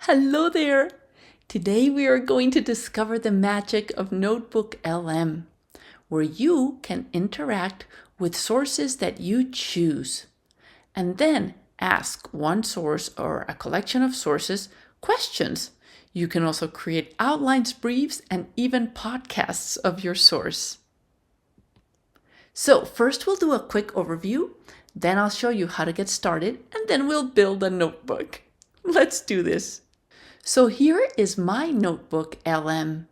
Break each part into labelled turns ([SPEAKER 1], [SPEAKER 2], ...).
[SPEAKER 1] Hello there! Today we are going to discover the magic of Notebook LM, where you can interact with sources that you choose, and then ask one source or a collection of sources questions. You can also create outlines, briefs, and even podcasts of your source. So first we'll do a quick overview, then I'll show you how to get started, and then we'll build a notebook. Let's do this. So here is my notebook LM,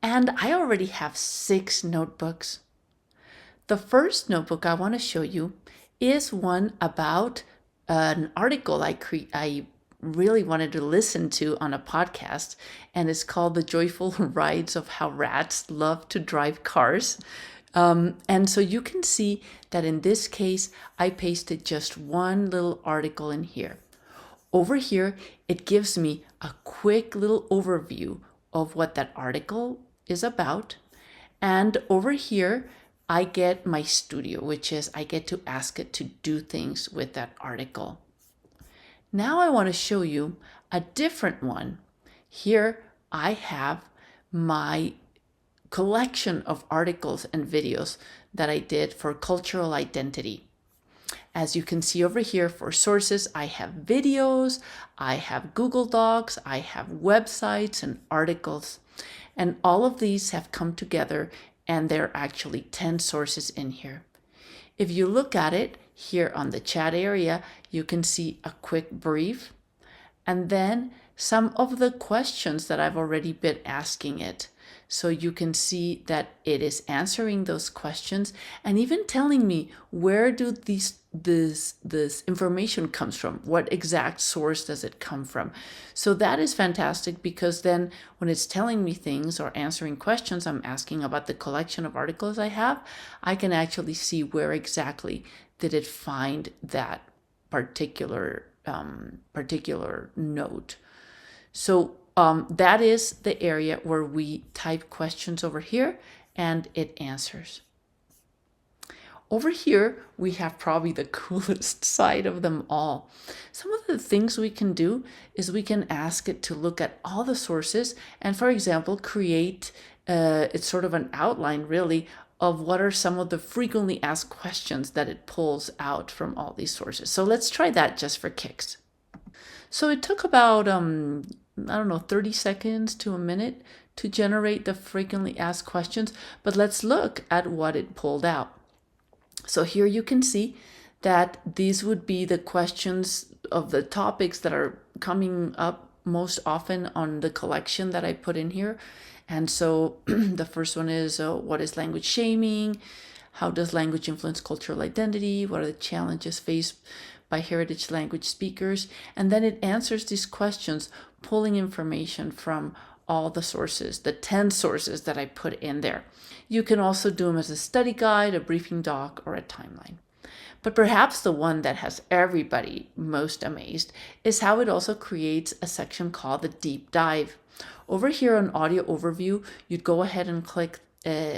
[SPEAKER 1] and I already have 6 notebooks. The first notebook I want to show you is one about an article I really wanted to listen to on a podcast, and it's called The Joyful Rides of How Rats Love to Drive Cars. And so you can see that in this case, I pasted just one little article in here. Over here, it gives me a quick little overview of what that article is about. And over here, I get my studio, which is I get to ask it to do things with that article. Now I want to show you a different one. Here I have my collection of articles and videos that I did for cultural identity. As you can see over here for sources, I have videos, I have Google Docs, I have websites and articles, and all of these have come together, and there are actually 10 sources in here. If you look at it here on the chat area, you can see a quick brief, and then some of the questions that I've already been asking it. So you can see that it is answering those questions and even telling me where do this information comes from, what exact source does it come from. So that is fantastic, because then when it's telling me things or answering questions I'm asking about the collection of articles I have, I can actually see where exactly did it find that particular note. So that is the area where we type questions over here and it answers. Over here, we have probably the coolest side of them all. Some of the things we can do is we can ask it to look at all the sources and, for example, create it's sort of an outline really of what are some of the frequently asked questions that it pulls out from all these sources. So let's try that just for kicks. So it took about 30 seconds to a minute to generate the frequently asked questions, but let's look at what it pulled out. So here you can see that these would be the questions of the topics that are coming up most often on the collection that I put in here. And so the first one is, what is language shaming? How does language influence cultural identity? What are the challenges faced by heritage language speakers? And then it answers these questions, pulling information from all the sources, the 10 sources that I put in there. You can also do them as a study guide, a briefing doc, or a timeline. But perhaps the one that has everybody most amazed is how it also creates a section called the deep dive. Over here on audio overview, you'd go ahead and click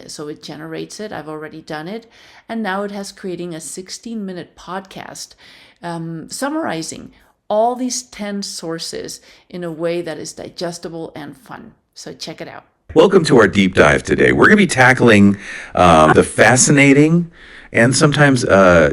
[SPEAKER 1] so it generates it. I've already done it. And now it has creating a 16-minute podcast summarizing all these 10 sources in a way that is digestible and fun. So check it out.
[SPEAKER 2] Welcome to our deep dive today. We're going to be tackling the fascinating and sometimes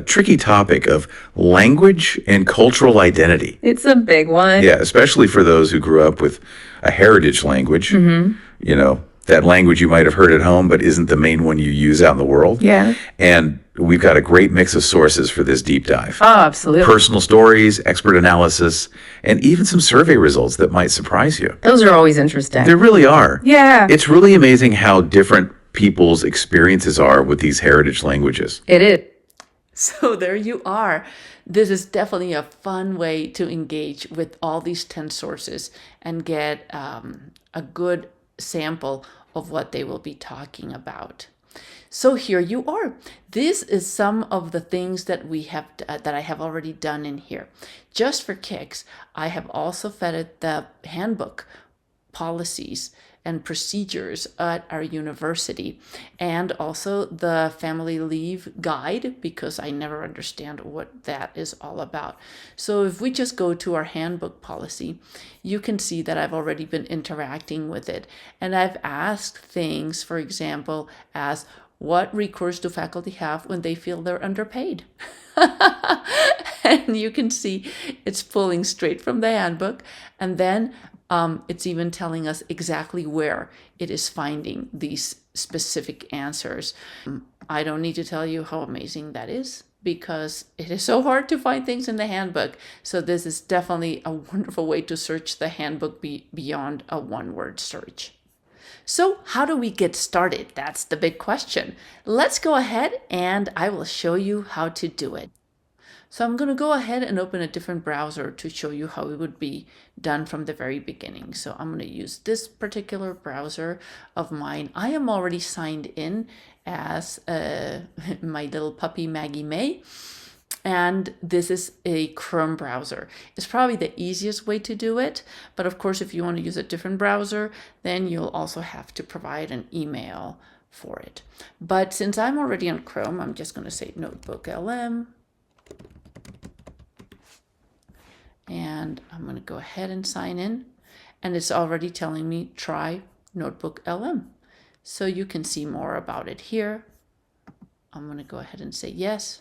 [SPEAKER 2] tricky topic of language and cultural identity.
[SPEAKER 3] It's a big one.
[SPEAKER 2] Yeah, especially for those who grew up with a heritage language. You know, that language you might have heard at home, but isn't the main one you use out in the world.
[SPEAKER 3] Yeah.
[SPEAKER 2] And we've got a great mix of sources for this deep dive.
[SPEAKER 3] Oh, absolutely.
[SPEAKER 2] Personal stories, expert analysis, and even some survey results that might surprise you.
[SPEAKER 3] Those are always interesting.
[SPEAKER 2] There really are.
[SPEAKER 3] Yeah.
[SPEAKER 2] It's really amazing how different people's experiences are with these heritage languages.
[SPEAKER 3] It is.
[SPEAKER 1] So there you are. This is definitely a fun way to engage with all these 10 sources and get a good sample of what they will be talking about. So here you are. This is some of the things that we have that I have already done in here. Just for kicks, I have also fed it the handbook policies and procedures at our university, and also the family leave guide, because I never understand what that is all about. So if we just go to our handbook policy, you can see that I've already been interacting with it. And I've asked things, for example, as what recourse do faculty have when they feel they're underpaid? And you can see it's pulling straight from the handbook. And then it's even telling us exactly where it is finding these specific answers. I don't need to tell you how amazing that is, because it is so hard to find things in the handbook. So this is definitely a wonderful way to search the handbook beyond a one-word search. So how do we get started? That's the big question. Let's go ahead and I will show you how to do it. So I'm going to go ahead and open a different browser to show you how it would be done from the very beginning. So I'm going to use this particular browser of mine. I am already signed in as my little puppy Maggie May. And this is a Chrome browser. It's probably the easiest way to do it. But of course, if you want to use a different browser, then you'll also have to provide an email for it. But since I'm already on Chrome, I'm just going to say Notebook LM. And I'm going to go ahead and sign in. And it's already telling me try Notebook LM. So you can see more about it here. I'm going to go ahead and say yes.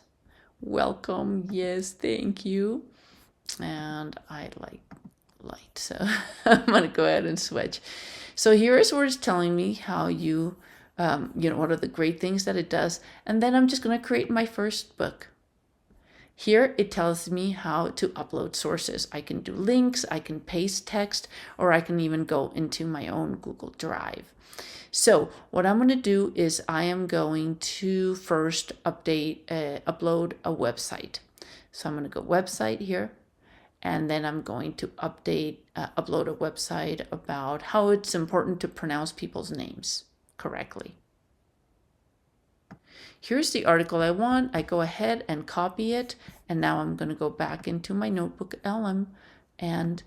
[SPEAKER 1] Welcome. Yes, thank you. And I like light, so I'm going to go ahead and switch. So here is where it's telling me how you know, what are the great things that it does. And then I'm just going to create my first book. Here it tells me how to upload sources. I can do links, I can paste text, or I can even go into my own Google Drive. So what I'm going to do is I am going to first upload a website. So I'm going to go website here, and then I'm going to upload a website about how it's important to pronounce people's names correctly. Here's the article I want. I go ahead and copy it. And now I'm going to go back into my Notebook LM and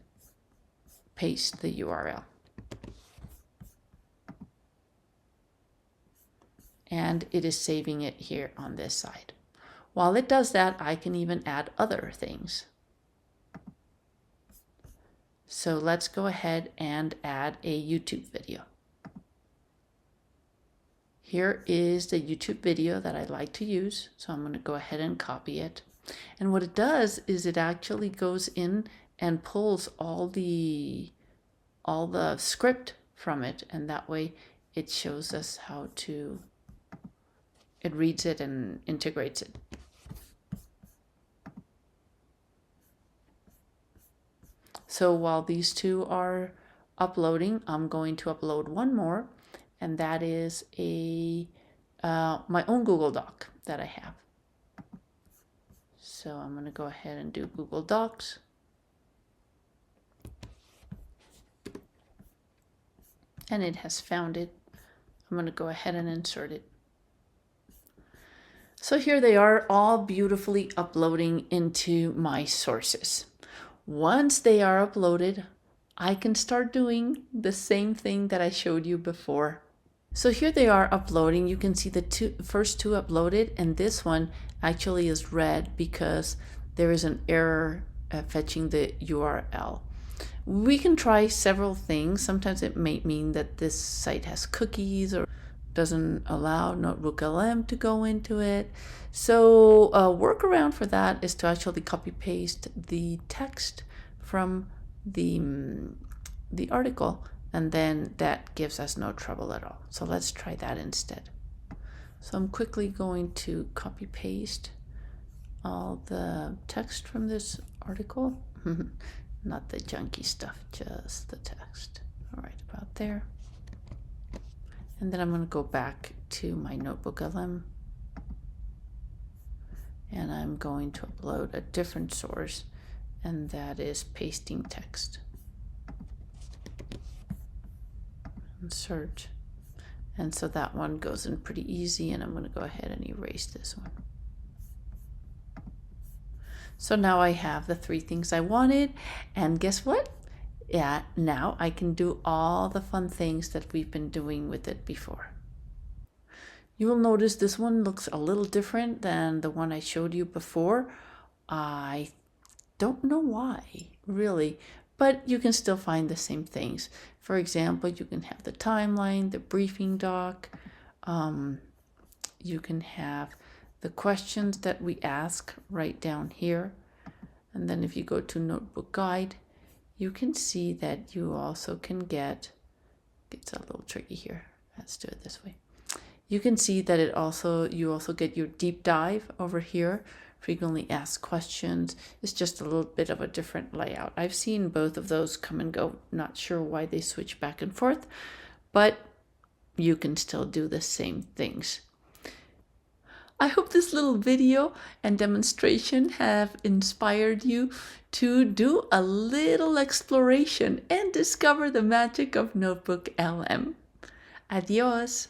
[SPEAKER 1] paste the URL. And it is saving it here on this side. While it does that, I can even add other things. So let's go ahead and add a YouTube video. Here is the YouTube video that I like to use. So I'm going to go ahead and copy it. And what it does is it actually goes in and pulls all the script from it. And that way it shows us how to, it reads it and integrates it. So while these two are uploading, I'm going to upload one more. And that is my own Google Doc that I have. So I'm going to go ahead and do Google Docs. And it has found it. I'm going to go ahead and insert it. So here they are, all beautifully uploading into my sources. Once they are uploaded, I can start doing the same thing that I showed you before. So here they are uploading. You can see the first two uploaded, and this one actually is red because there is an error fetching the URL. We can try several things. Sometimes it may mean that this site has cookies or doesn't allow Notebook LM to go into it. So a workaround for that is to actually copy paste the text from the article, and then that gives us no trouble at all. So let's try that instead. So I'm quickly going to copy paste all the text from this article. Not the junky stuff, just the text. All right, about there. And then I'm going to go back to my Notebook LM. And I'm going to upload a different source, and that is pasting text. And search. And so that one goes in pretty easy, and I'm going to go ahead and erase this one. So now I have the three things I wanted, and guess what? Yeah, now I can do all the fun things that we've been doing with it before. You will notice this one looks a little different than the one I showed you before. I don't know why, really, but you can still find the same things. For example, you can have the timeline, the briefing doc, you can have the questions that we ask right down here. And then if you go to Notebook Guide, you can see that you also can get, it's a little tricky here. Let's do it this way. You can see that you also get your deep dive over here. Frequently asked questions. It's just a little bit of a different layout. I've seen both of those come and go. Not sure why they switch back and forth, but you can still do the same things. I hope this little video and demonstration have inspired you to do a little exploration and discover the magic of Notebook LM. Adios!